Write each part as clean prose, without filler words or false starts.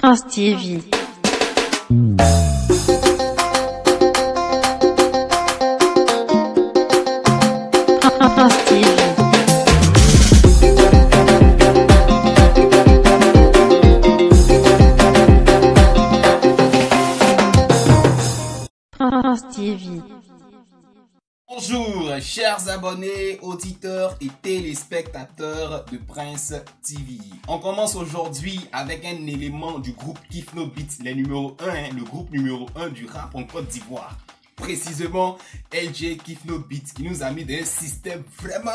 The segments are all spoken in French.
Prince TV. Prince TV. Prince TV. Bonjour chers abonnés, auditeurs et téléspectateurs de Prince TV. On commence aujourd'hui avec un élément du groupe Kifno Beats, le groupe numéro 1 du rap en Côte d'Ivoire. Précisément LJ Kifno Beats qui nous a mis d'un système vraiment...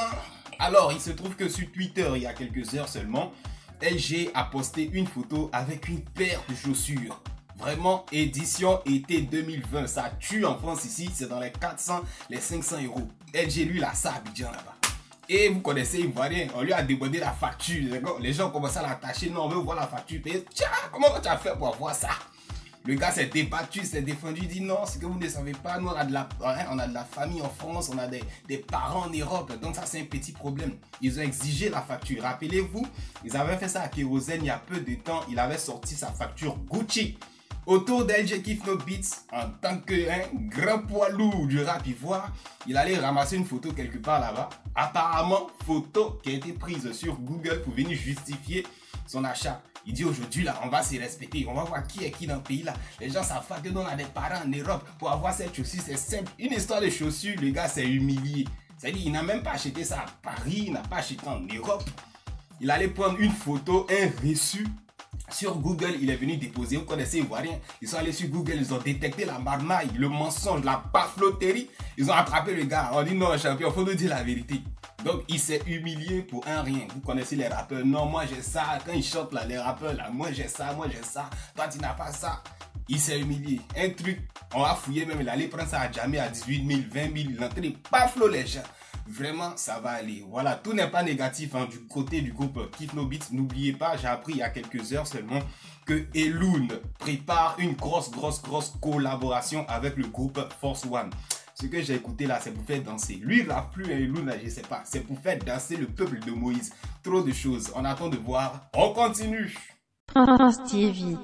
Alors il se trouve que sur Twitter il y a quelques heures seulement, LJ a posté une photo avec une paire de chaussures. Vraiment, édition été 2020, ça tue en France ici, c'est dans les 400, les 500 euros. LG lui, là, ça à Abidjan là-bas. Et vous connaissez Ivoirien, on lui a demandé la facture. Les gens commencent à l'attacher, non, on veut voir la facture. Tiens, comment tu as fait pour avoir ça? Le gars s'est débattu, s'est défendu, il dit non, c'est que vous ne savez pas, nous on a de la famille en France, on a des parents en Europe, donc ça c'est un petit problème. Ils ont exigé la facture. Rappelez-vous, ils avaient fait ça à Kérosène il y a peu de temps, il avait sorti sa facture Gucci. Autour d'LJ Kifno Beats, en tant que grand poids lourd du rap ivoire, il allait ramasser une photo quelque part là-bas. Apparemment, photo qui a été prise sur Google pour venir justifier son achat. Il dit aujourd'hui là, on va se respecter, on va voir qui est qui dans le pays là. Les gens savent pas que nous on a des parents en Europe. Pour avoir cette chaussure, c'est simple. Une histoire de chaussures, le gars s'est humilié. C'est-à-dire, il n'a même pas acheté ça à Paris, il n'a pas acheté en Europe. Il allait prendre une photo, un reçu. Sur Google, il est venu déposer. Vous connaissez Ivoirien. Ils sont allés sur Google, ils ont détecté la marmaille, le mensonge, la pafloterie. Ils ont attrapé le gars. On dit non, champion, il faut nous dire la vérité. Donc, il s'est humilié pour un rien. Vous connaissez les rappeurs. Non, moi j'ai ça. Quand ils chantent là, les rappeurs là, moi j'ai ça, moi j'ai ça. Toi, tu n'as pas ça. Il s'est humilié. Un truc, on va fouiller même. Il allait prendre ça à jamais à 18 000, 20 000. Il entrait paflo les gens. Vraiment, ça va aller. Voilà, tout n'est pas négatif du côté du groupe Kifno Beats. N'oubliez pas, j'ai appris il y a quelques heures seulement que Eloun prépare une grosse collaboration avec le groupe Force One. Ce que j'ai écouté là, c'est pour faire danser. Lui, il rappe plus Eloun, je sais pas. C'est pour faire danser le peuple de Moïse. Trop de choses. On attend de voir. On continue. Prince TV.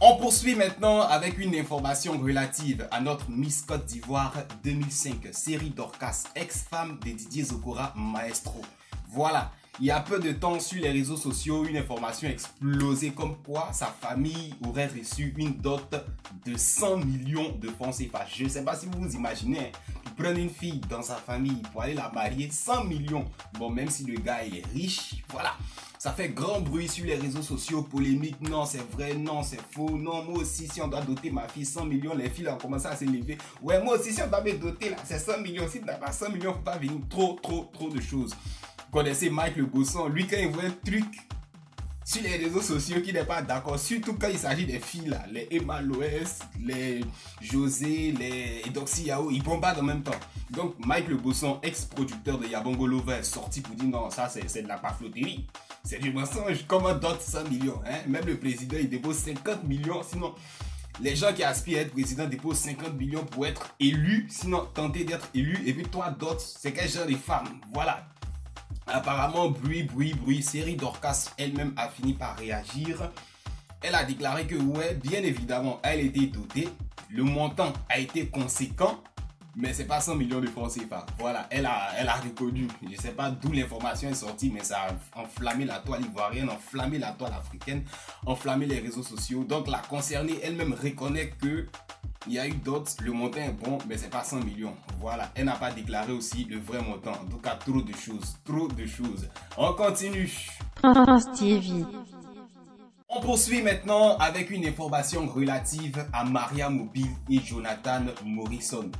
On poursuit maintenant avec une information relative à notre Miss Côte d'Ivoire 2005, série Dorcas, ex-femme de Didier Zokora Maestro. Voilà, il y a peu de temps sur les réseaux sociaux, une information a explosé comme quoi sa famille aurait reçu une dot de 100 millions de francs CFA. Je ne sais pas si vous vous imaginez, prendre une fille dans sa famille pour aller la marier, 100 millions. Bon, même si le gars il est riche, voilà. Ça fait grand bruit sur les réseaux sociaux, polémique, non c'est vrai, non c'est faux, non moi aussi si on doit doter ma fille 100 millions, les filles ont commencé à s'élever. Ouais moi aussi si on doit me doter là, c'est 100 millions, si tu n'as pas 100 millions, faut pas venir, trop de choses. Vous connaissez Mike Le Bosson, lui quand il voit un truc sur les réseaux sociaux qui n'est pas d'accord, surtout quand il s'agit des filles là, les Emma Loès, les José, les Edoxy Yao, ils bombardent en même temps. Donc Mike Le Bosson, ex-producteur de Yabongo Lover, est sorti pour dire non, ça c'est de la pafloterie. C'est du mensonge, comment d'autres 100 millions hein? Même le président il dépose 50 millions, sinon les gens qui aspirent à être président déposent 50 millions pour être élu, sinon tenter d'être élu, et puis toi d'autres, c'est quel genre de femmes, voilà. Apparemment, bruit, série Dorcas elle-même a fini par réagir. Elle a déclaré que ouais, bien évidemment, elle était dotée, le montant a été conséquent, mais c'est pas 100 millions de francs CFA. Voilà, elle a reconnu. Je sais pas d'où l'information est sortie, mais ça a enflammé la toile ivoirienne, enflammé la toile africaine, enflammé les réseaux sociaux. Donc la concernée elle-même reconnaît que il y a eu d'autres, le montant est bon, mais c'est pas 100 millions. Voilà, elle n'a pas déclaré aussi le vrai montant. En tout cas, trop de choses. On continue. Prince TV. On poursuit maintenant avec une information relative à Maria Mobile et Jonathan Morrison.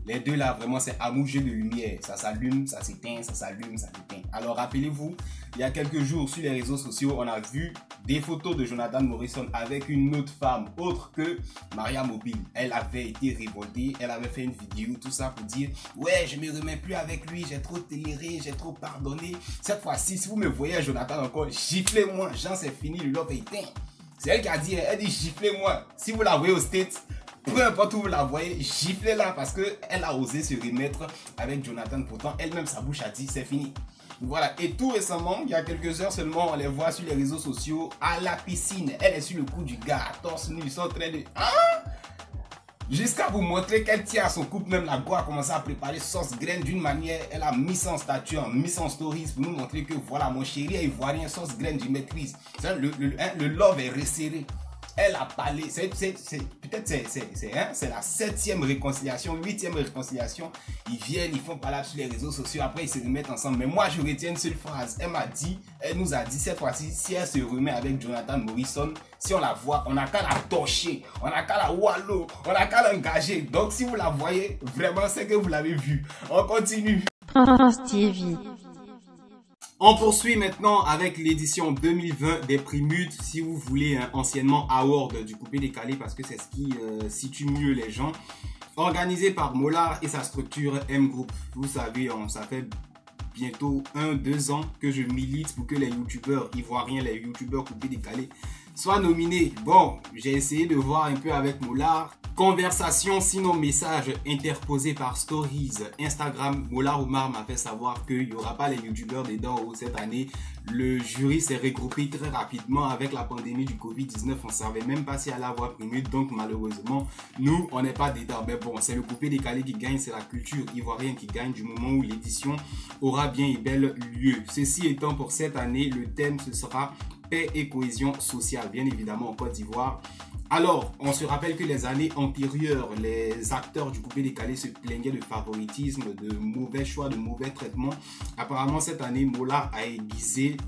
Les deux là, vraiment, c'est amour jeu de lumière. Ça s'allume, ça s'éteint, ça s'allume, ça s'éteint. Alors, rappelez-vous, il y a quelques jours sur les réseaux sociaux, on a vu des photos de Jonathan Morrison avec une autre femme, autre que Maria Mobile. Elle avait été révoltée, elle avait fait une vidéo, tout ça pour dire « Ouais, je me remets plus avec lui, j'ai trop toléré, j'ai trop pardonné. Cette fois-ci, si vous me voyez Jonathan encore, giflez-moi, Jean, c'est fini, le love est éteint. » C'est elle qui a dit, elle dit « Giflez-moi. » Si vous la voyez aux States, peu importe où vous la voyez, giflez-la parce qu'elle a osé se remettre avec Jonathan. Pourtant, elle-même, sa bouche a dit c'est fini. Voilà, et tout récemment, il y a quelques heures seulement, on les voit sur les réseaux sociaux à la piscine. Elle est sur le cou du gars, torse nu, ils sont en train de... Jusqu'à vous montrer qu'elle tient à son couple, même la go a commencé à préparer sauce graine d'une manière, elle a mis ça en statut, mis ça en stories pour nous montrer que voilà, mon chéri est ivoirien, sauce graine, je maîtrise. Le love est resserré. Elle a parlé, peut-être c'est la 7e réconciliation, 8e réconciliation. Ils viennent, ils font parler sur les réseaux sociaux, après ils se remettent ensemble. Mais moi je retiens une seule phrase. Elle nous a dit cette fois-ci, si elle se remet avec Jonathan Morrison, si on la voit, on n'a qu'à la torcher, on n'a qu'à la wallow, on n'a qu'à l'engager. Donc si vous la voyez, vraiment c'est que vous l'avez vue. On continue. France TV. On poursuit maintenant avec l'édition 2020 des Primudes, si vous voulez, anciennement Award du coupé décalé, parce que c'est ce qui situe mieux les gens. Organisé par Molar et sa structure M Group. Vous savez, ça fait bientôt 1-2 ans que je milite pour que les youtubeurs ivoiriens, les youtubeurs coupé décalé soient nominés. Bon, j'ai essayé de voir un peu avec Molar. Conversation, sinon message interposé par Stories Instagram. Molar Oumar m'a fait savoir qu'il n'y aura pas les youtubeurs dedans cette année. Le jury s'est regroupé très rapidement avec la pandémie du Covid-19. On ne savait même pas si elle allait avoir Primude. Donc malheureusement, nous, on n'est pas dedans. Mais bon, c'est le coupé décalé qui gagne. C'est la culture ivoirienne qui gagne du moment où l'édition aura bien et bel lieu. Ceci étant, pour cette année, le thème ce sera paix et cohésion sociale, bien évidemment en Côte d'Ivoire. Alors, on se rappelle que les années antérieures, les acteurs du coupé décalé se plaignaient de favoritisme, de mauvais choix, de mauvais traitements. Apparemment, cette année, Molar a aiguisé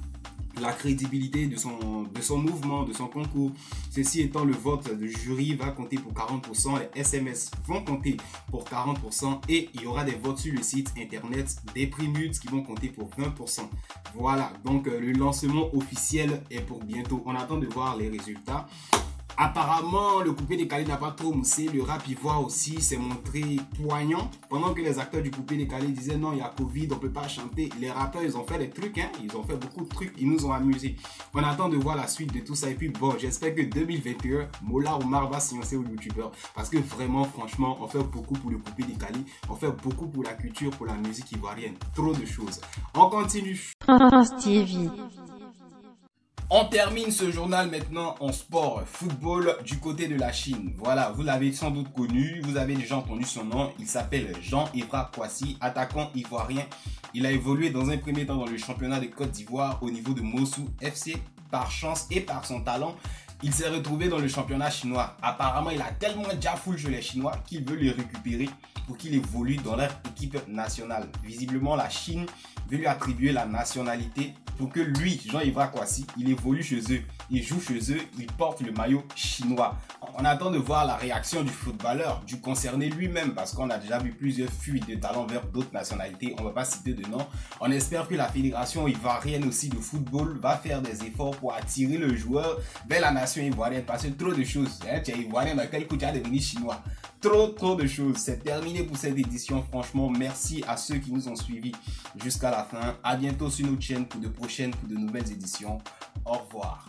la crédibilité de son mouvement, de son concours. Ceci étant, le vote du jury va compter pour 40%, les SMS vont compter pour 40% et il y aura des votes sur le site internet des Primudes qui vont compter pour 20%. Voilà, donc le lancement officiel est pour bientôt. On attend de voir les résultats. Apparemment, le coupé décalé n'a pas trop moussé. Le rap ivoire aussi s'est montré poignant. Pendant que les acteurs du coupé décalé disaient non, il y a Covid, on ne peut pas chanter. Les rappeurs, ils ont fait des trucs, ils ont fait beaucoup de trucs, ils nous ont amusés. On attend de voir la suite de tout ça. Et puis bon, j'espère que 2021, Molar Oumar va s'y lancer aux youtubeurs. Parce que vraiment, franchement, on fait beaucoup pour le coupé décalé. On fait beaucoup pour la culture, pour la musique ivoirienne. Trop de choses. On continue. France TV. On termine ce journal maintenant en sport, football du côté de la Chine. Voilà, vous l'avez sans doute connu, vous avez déjà entendu son nom. Il s'appelle Jean-Evra Kouassi, attaquant ivoirien. Il a évolué dans un premier temps dans le championnat de Côte d'Ivoire au niveau de Mossou FC. Par chance et par son talent, il s'est retrouvé dans le championnat chinois. Apparemment, il a tellement déjà foule chez les Chinois qu'il veut le récupérer pour qu'il évolue dans leur équipe nationale. Visiblement, la Chine veut lui attribuer la nationalité pour que lui, Jean-Evra Kouassi, il évolue chez eux. Il joue chez eux, il porte le maillot chinois. On attend de voir la réaction du footballeur, du concerné lui-même, parce qu'on a déjà vu plusieurs fuites de talents vers d'autres nationalités. On ne va pas citer de nom. On espère que la fédération ivoirienne aussi de football va faire des efforts pour attirer le joueur vers la nation ivoirienne, parce que trop de choses. Tu es ivoirien, dans quel coup tu as devenu chinois? Trop de choses. C'est terminé pour cette édition. Franchement, merci à ceux qui nous ont suivis jusqu'à la fin. À bientôt sur notre chaîne pour de prochaines, pour de nouvelles éditions. Au revoir.